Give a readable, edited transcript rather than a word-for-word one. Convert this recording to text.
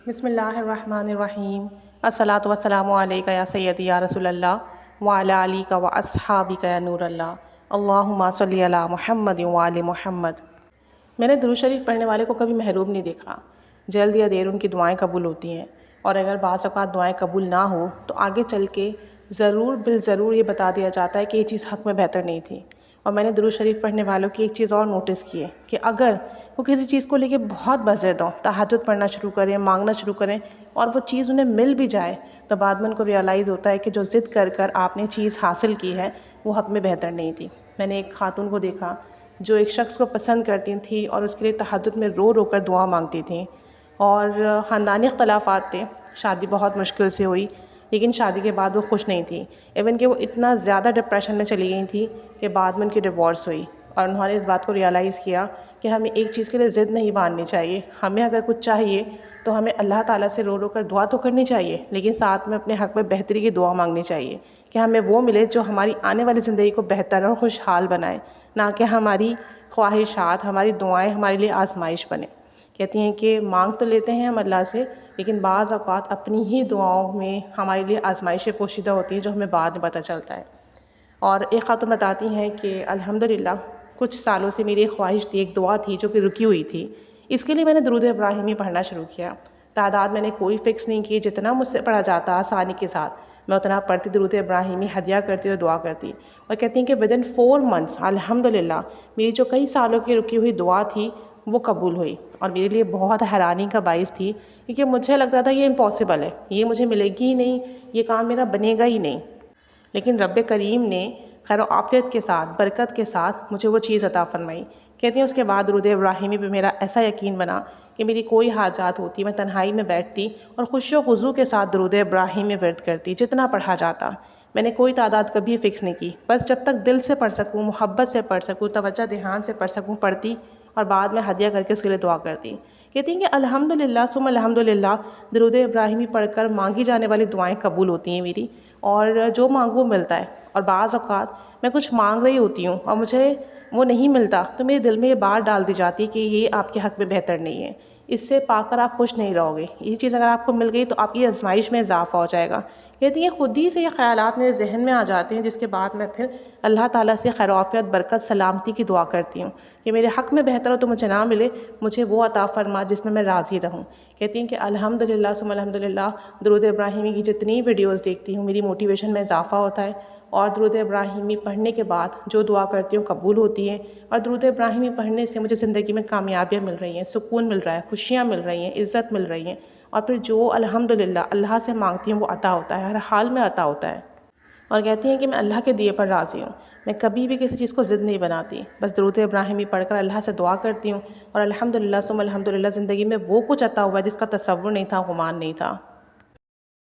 بسم اللہ الرحمن الرحیم۔ الصلاۃ والسلام علیک یا سیدی یا رسول اللہ وعلی آلک و اصحابک یا نور اللہ، اللہم صلی علی محمد وعلی محمد۔ میں نے درود شریف پڑھنے والے کو کبھی محروم نہیں دیکھا۔ جلد یا دیر ان کی دعائیں قبول ہوتی ہیں، اور اگر بعض اوقات دعائیں قبول نہ ہو تو آگے چل کے ضرور بالضرور یہ بتا دیا جاتا ہے کہ یہ چیز حق میں بہتر نہیں تھی۔ اور میں نے درود شریف پڑھنے والوں کی ایک چیز اور نوٹس کی ہے کہ اگر وہ کسی چیز کو لے کے بہت بضد ہوں، تہجد پڑھنا شروع کریں، مانگنا شروع کریں، اور وہ چیز انہیں مل بھی جائے تو بعد میں ان کو ریئلائز ہوتا ہے کہ جو ضد کر کر آپ نے چیز حاصل کی ہے وہ حق میں بہتر نہیں تھی۔ میں نے ایک خاتون کو دیکھا جو ایک شخص کو پسند کرتی تھی اور اس کے لیے تہجد میں رو رو کر دعا مانگتی تھیں، اور خاندانی اختلافات تھے، شادی بہت مشکل سے ہوئی، لیکن شادی کے بعد وہ خوش نہیں تھی، ایون کہ وہ اتنا زیادہ ڈپریشن میں چلی گئی تھی کہ بعد میں ان کی ڈیورس ہوئی۔ اور انہوں نے اس بات کو ریئلائز کیا کہ ہمیں ایک چیز کے لیے ضد نہیں باندھنی چاہیے، ہمیں اگر کچھ چاہیے تو ہمیں اللہ تعالیٰ سے رو رو کر دعا تو کرنی چاہیے، لیکن ساتھ میں اپنے حق میں بہتری کی دعا مانگنی چاہیے کہ ہمیں وہ ملے جو ہماری آنے والی زندگی کو بہتر اور خوشحال بنائے، نہ کہ ہماری خواہشات، ہماری دعائیں ہمارے لیے آزمائش بنیں۔ کہتی ہیں کہ مانگ تو لیتے ہیں ہم اللہ سے، لیکن بعض اوقات اپنی ہی دعاؤں میں ہمارے لیے آزمائشیں پوشیدہ ہوتی ہیں جو ہمیں بعد میں پتہ چلتا ہے۔ اور ایک خاتون بتاتی ہیں کہ الحمدللہ کچھ سالوں سے میری ایک خواہش تھی، ایک دعا تھی جو کہ رکی ہوئی تھی، اس کے لیے میں نے درود ابراہیمی پڑھنا شروع کیا۔ تعداد میں نے کوئی فکس نہیں کی، جتنا مجھ سے پڑھا جاتا آسانی کے ساتھ میں اتنا پڑھتی، درود ابراہیمی ہدیہ کرتی اور دعا کرتی۔ اور کہتی ہیں کہ ودن 4 months الحمدللہ میری جو کئی سالوں کی رکی ہوئی دعا تھی وہ قبول ہوئی، اور میرے لیے بہت حیرانی کا باعث تھی، کیونکہ مجھے لگتا تھا یہ امپاسبل ہے، یہ مجھے ملے گی ہی نہیں، یہ کام میرا بنے گا ہی نہیں، لیکن رب کریم نے خیر و عافیت کے ساتھ، برکت کے ساتھ مجھے وہ چیز عطا فرمائی۔ کہتی ہیں اس کے بعد درود ابراہیمی پہ میرا ایسا یقین بنا کہ میری کوئی حاجات ہوتی میں تنہائی میں بیٹھتی اور خوشی و خضوع کے ساتھ درود ابراہیمی ورد کرتی، جتنا پڑھا جاتا۔ میں نے کوئی تعداد کبھی فکس نہیں کی، بس جب تک دل سے پڑھ سکوں، محبت سے پڑھ سکوں، توجہ دھیان سے پڑھ سکوں پڑھتی، اور بعد میں ہدیہ کر کے اس کے لیے دعا کرتی۔ کہتی ہیں کہ الحمدللہ ثم الحمدللہ درود ابراہیمی پڑھ کر مانگی جانے والی دعائیں قبول ہوتی ہیں میری، اور جو مانگو ملتا ہے۔ اور بعض اوقات میں کچھ مانگ رہی ہوتی ہوں اور مجھے وہ نہیں ملتا تو میرے دل میں یہ بات ڈال دی جاتی کہ یہ آپ کے حق میں بہتر نہیں ہے، اس سے پا کر آپ خوش نہیں رہو گے، یہ چیز اگر آپ کو مل گئی تو آپ کی آزمائش میں اضافہ ہو جائے گا۔ کہتی ہیں خود ہی سے یہ خیالات میرے ذہن میں آ جاتے ہیں، جس کے بعد میں پھر اللہ تعالیٰ سے خیر و عافیت، برکت، سلامتی کی دعا کرتی ہوں کہ میرے حق میں بہتر ہو تو مجھے نہ ملے، مجھے وہ عطا فرما جس میں راضی رہوں۔ کہتی ہیں کہ الحمدللہ ثم الحمدللہ درود ابراہیمی کی جتنی ویڈیوز دیکھتی ہوں میری موٹیویشن میں اضافہ ہوتا ہے، اور درود ابراہیمی پڑھنے کے بعد جو دعا کرتی ہوں قبول ہوتی ہیں، اور درود ابراہیمی پڑھنے سے مجھے زندگی میں کامیابیاں مل رہی ہیں، سکون مل رہا ہے، خوشیاں مل رہی ہیں، عزت مل رہی ہیں، اور پھر جو الحمدللہ اللہ سے مانگتی ہوں وہ عطا ہوتا ہے، ہر حال میں عطا ہوتا ہے۔ اور کہتی ہیں کہ میں اللہ کے دیے پر راضی ہوں، میں کبھی بھی کسی چیز کو ضد نہیں بناتی، بس درود ابراہیمی پڑھ کر اللہ سے دعا کرتی ہوں، اور الحمدللہ ثم الحمدللہ زندگی میں وہ کچھ عطا ہوا ہے جس کا تصور نہیں تھا، گمان نہیں تھا۔